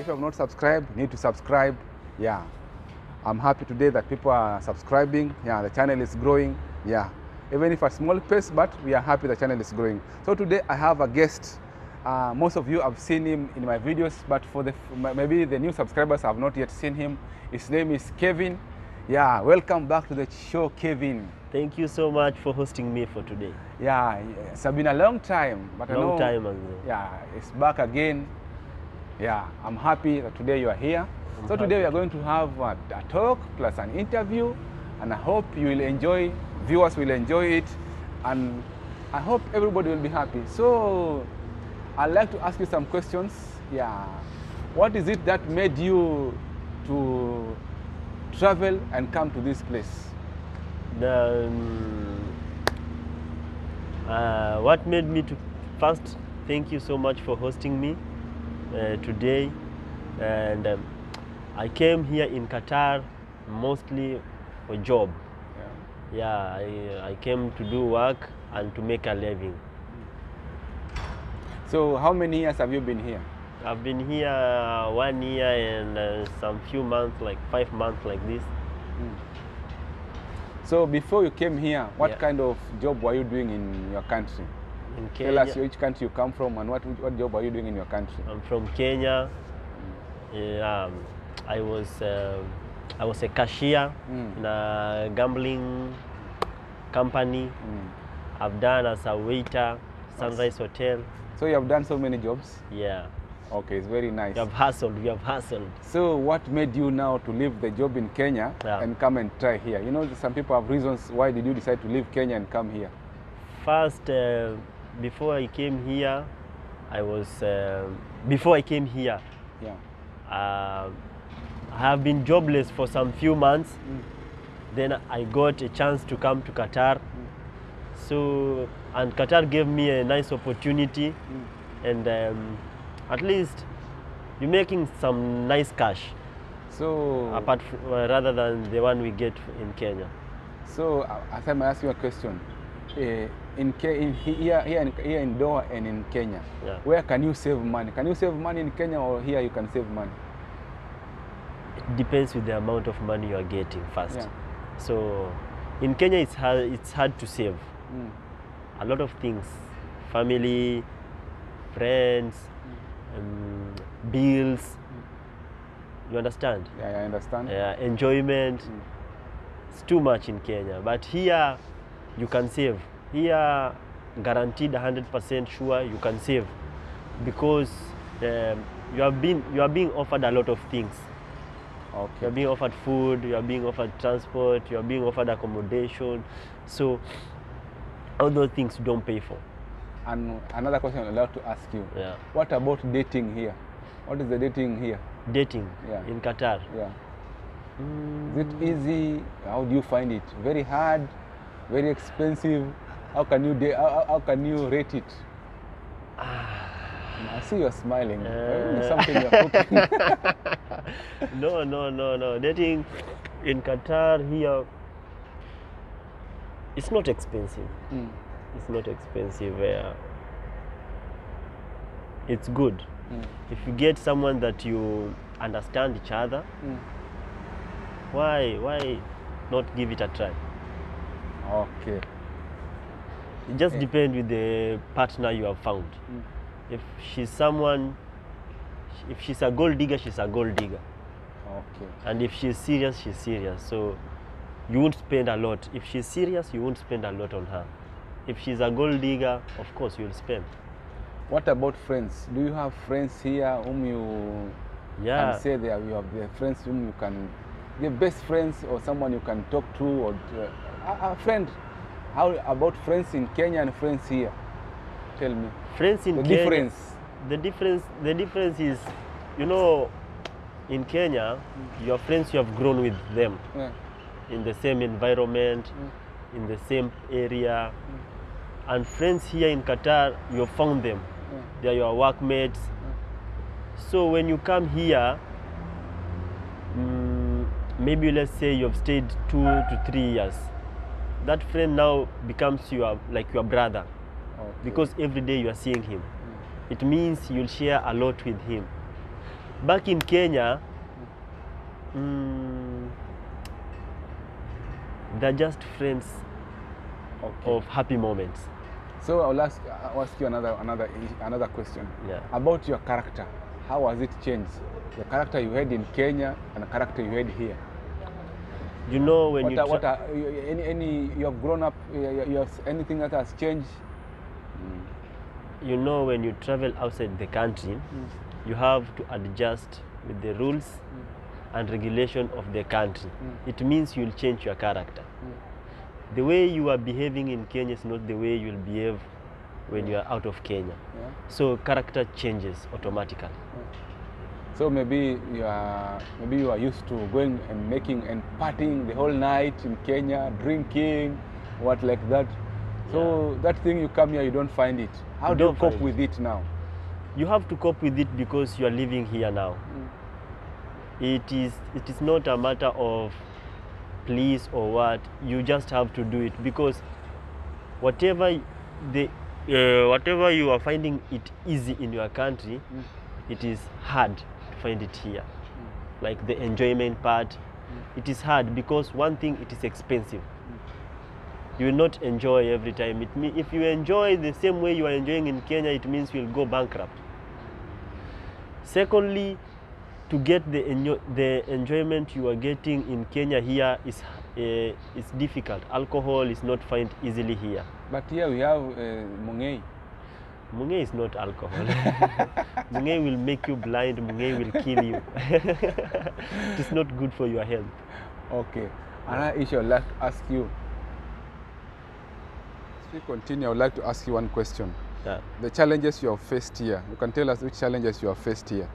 If you have not subscribed, you need to subscribe. Yeah, I'm happy today that people are subscribing. Yeah, the channel is growing. Yeah, even if a small pace, but we are happy the channel is growing. So today I have a guest. Most of you have seen him in my videos, but for maybe the new subscribers have not yet seen him. His name is Kevin. Yeah, welcome back to the show, Kevin. Thank you so much for hosting me for today. Yeah, it's been a long time, but I know, yeah, it's back again. Yeah, I'm happy that today you are here. So today we are going to have a talk plus an interview, and I hope you will enjoy, viewers will enjoy it, and I hope everybody will be happy. So I'd like to ask you some questions. Yeah, what is it that made you to travel and come to this place? What made me to first, thank you so much for hosting me today, and I came here in Qatar mostly for job. Yeah, I came to do work and to make a living. So how many years have you been here? I've been here 1 year and some few months, like 5 months like this. So before you came here, what kind of job were you doing in your country? In Kenya. Tell us which country you come from and what job are you doing in your country? I'm from Kenya. Yeah, I was a cashier in a gambling company. I've done as a waiter, Sunrise Hotel. So you have done so many jobs? Yeah. Okay, it's very nice. We have hustled. So what made you now to leave the job in Kenya and come and try here? You know, some people have reasons why did you decide to leave Kenya and come here? First, before I came here, I have been jobless for some few months. Then I got a chance to come to Qatar. So, and Qatar gave me a nice opportunity, and at least you're making some nice cash. So, apart from, rather than the one we get in Kenya. So, as I may ask you a question, here in Doha and in Kenya, where can you save money? Can you save money in Kenya, or here you can save money? It depends with the amount of money you are getting first. Yeah. So in Kenya it's hard to save. A lot of things, family, friends, bills. You understand? Yeah, I understand. Enjoyment. It's too much in Kenya, but here you can save. Here, guaranteed 100% sure you can save, because you are being offered a lot of things. Okay. You are being offered food, you are being offered transport, you are being offered accommodation. So all those things you don't pay for. And another question I'd like to ask you. Yeah. What about dating here? What is the dating here? Dating in Qatar? Yeah. Is it easy? How do you find it? Very hard? Very expensive? How can you rate it? I see you're smiling. Something you're cooking. No. Dating in Qatar here, it's not expensive. It's not expensive. It's good. If you get someone that you understand each other, why not give it a try? Okay. It just depends with the partner you have found. If she's a gold digger, she's a gold digger. Okay. And if she's serious, she's serious. So you won't spend a lot. If she's serious, you won't spend a lot on her. If she's a gold digger, of course you'll spend. What about friends? Do you have friends here whom you can say that you have the friends whom you can, the best friends, or someone you can talk to, or a friend? How about friends in Kenya and friends here? Tell me. Friends in Kenya. The difference is, you know, in Kenya, your friends, you have grown with them in the same environment, in the same area. And friends here in Qatar, you have found them. They are your workmates. So when you come here, maybe let's say you have stayed 2 to 3 years. That friend now becomes like your brother, because every day you are seeing him. It means you'll share a lot with him. Back in Kenya, they're just friends of happy moments. So I'll ask you another question. Yeah. About your character. How has it changed? The character you had in Kenya and the character you had here. You know, when you have grown up, you have anything that has changed? You know, when you travel outside the country, you have to adjust with the rules and regulation of the country. It means you'll change your character. The way you are behaving in Kenya is not the way you'll behave when you are out of Kenya. So character changes automatically. So maybe you are used to going and making and partying the whole night in Kenya, drinking, what like that. So that thing, you come here, you don't find it. How do you cope with it now? You have to cope with it because you are living here now. It is not a matter of please or what. You just have to do it because whatever you are finding it easy in your country, it is hard to find it here. Like the enjoyment part, it is hard because one thing, it is expensive. You will not enjoy every time. If you enjoy the same way you are enjoying in Kenya, it means you will go bankrupt. Secondly, to get the enjoyment you are getting in Kenya here is difficult. Alcohol is not found easily here. But here we have Mungei. Mungei is not alcohol. Mungei will make you blind. Mungei will kill you. It is not good for your health. Okay. Another issue I'd like to ask you. As we continue, I would like to ask you one question. Yeah. The challenges you have faced here. You can tell us which challenges you have faced here.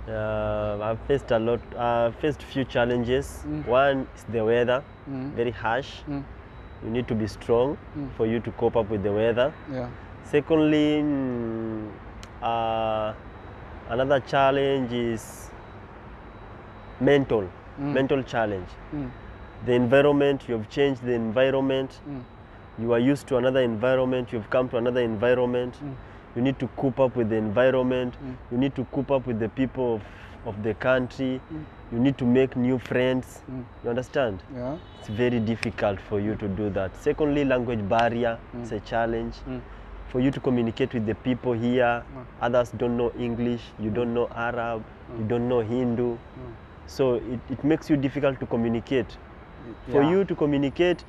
I've faced a lot. I've faced few challenges. One is the weather, very harsh. You need to be strong for you to cope up with the weather. Yeah. Secondly, another challenge is mental challenge. The environment, you have changed the environment. You are used to another environment, you've come to another environment. You need to cope up with the environment. You need to cope up with the people of the country. You need to make new friends. You understand? Yeah. It's very difficult for you to do that. Secondly, language barrier is a challenge. For you to communicate with the people here, others don't know English, you don't know Arab, you don't know Hindu. So it makes you difficult to communicate. For you to communicate,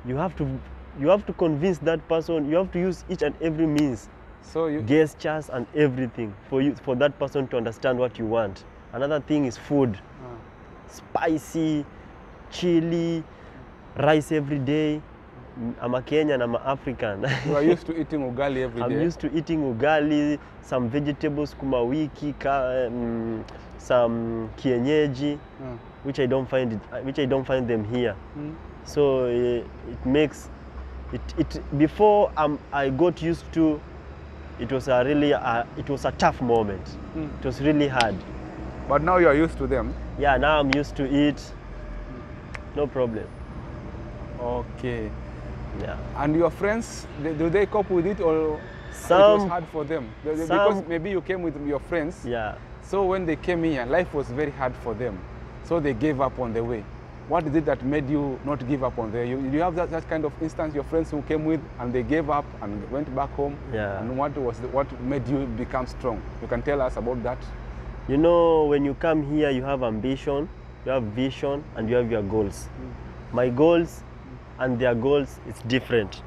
you have to convince that person. You have to use each and every means, gestures and everything for that person to understand what you want. Another thing is food. Spicy, chili, rice every day. I'm a Kenyan, I'm an African. You are used to eating ugali every day? I'm used to eating ugali, some vegetables, kuma wiki, some kienyeji, which I don't find them here. So it makes it before I got used to. It was a tough moment. It was really hard. But now you are used to them? Yeah, now I'm used to it. No problem. Okay. Yeah. And your friends, do they cope with it, or it was hard for them? Because maybe you came with your friends. Yeah. So when they came here, life was very hard for them. So they gave up on the way. What is it that made you not give up on the way? You have that kind of instance, your friends who came with and they gave up and went back home? Yeah. And what made you become strong? You can tell us about that? You know, when you come here, you have ambition, you have vision, and you have your goals. My goals and their goals, it's different.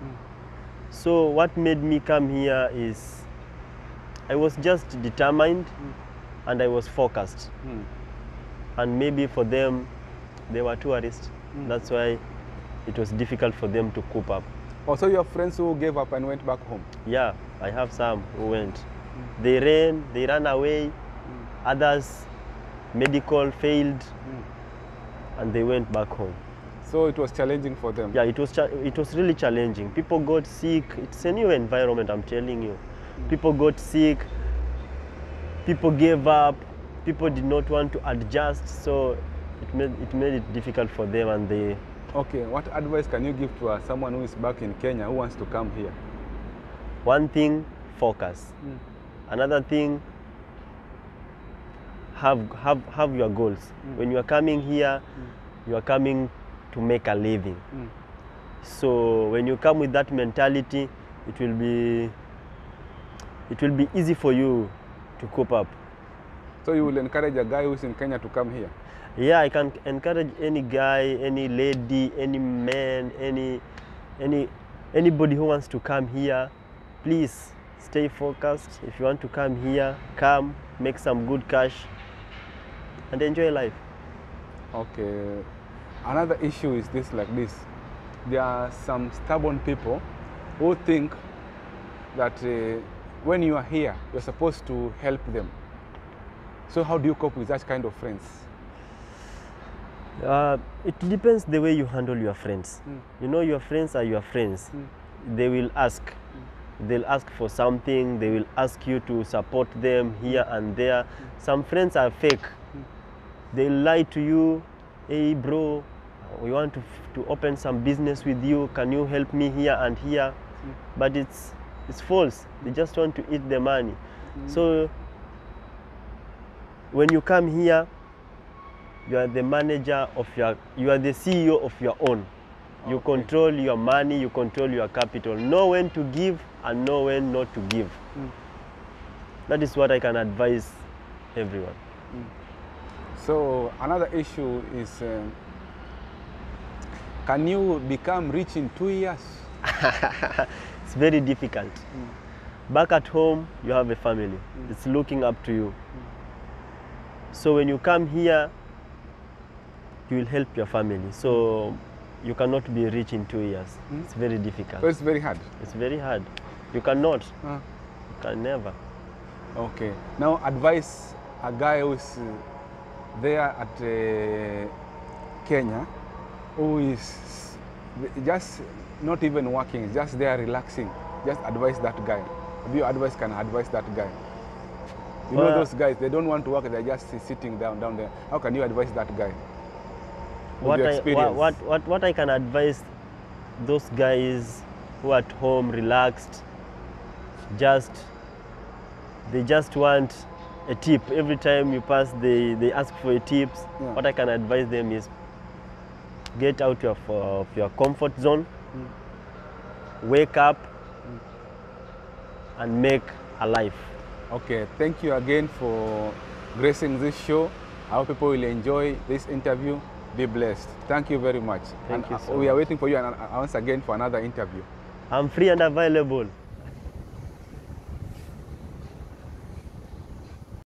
So what made me come here is I was just determined and I was focused. And maybe for them, they were tourists. That's why it was difficult for them to cope up. Also, you have friends who gave up and went back home? Yeah, I have some who went. They ran away. Others, medical failed, and they went back home. So it was challenging for them? Yeah, it was really challenging. People got sick. It's a new environment, I'm telling you. People got sick. People gave up. People did not want to adjust. So it made it difficult for them, and they. Okay, what advice can you give to someone who is back in Kenya who wants to come here? One thing, focus. Another thing, have your goals. When you are coming here, you are coming to make a living. So when you come with that mentality, it will be easy for you to cope up. So you will encourage a guy who's in Kenya to come here? Yeah, I can encourage any guy, any lady, any man, anybody who wants to come here. Please stay focused. If you want to come here, come, make some good cash, and enjoy life. Okay. Another issue is this, like this. There are some stubborn people who think that when you are here, you're supposed to help them. So how do you cope with that kind of friends? It depends the way you handle your friends. You know, your friends are your friends. They will ask. They'll ask for something. They will ask you to support them here and there. Some friends are fake. They'll lie to you. Hey bro, we want to open some business with you. Can you help me here and here? But it's false. They just want to eat the money. So when you come here, you are the manager of you are the CEO of your own. You control your money, you control your capital. Know when to give and know when not to give. That is what I can advise everyone. So another issue is, can you become rich in 2 years? It's very difficult. Back at home, you have a family. It's looking up to you. So when you come here, you will help your family. So you cannot be rich in 2 years. It's very difficult. So it's very hard? It's very hard. You cannot. You can never. Okay. Now advise a guy who's there at Kenya, who is just not even working, just there relaxing. Just advise that guy. Have you advice can advise that guy? You know those guys, they don't want to work, they're just sitting down there. How can you advise that guy? What I can advise those guys who are at home relaxed, they just want a tip. Every time you pass, they ask for a tips. What I can advise them is get out of your comfort zone, wake up, and make a life. Okay, thank you again for gracing this show. I hope people will enjoy this interview. Be blessed. Thank you very much. Thank you so much. We are waiting for you once again for another interview. I'm free and available.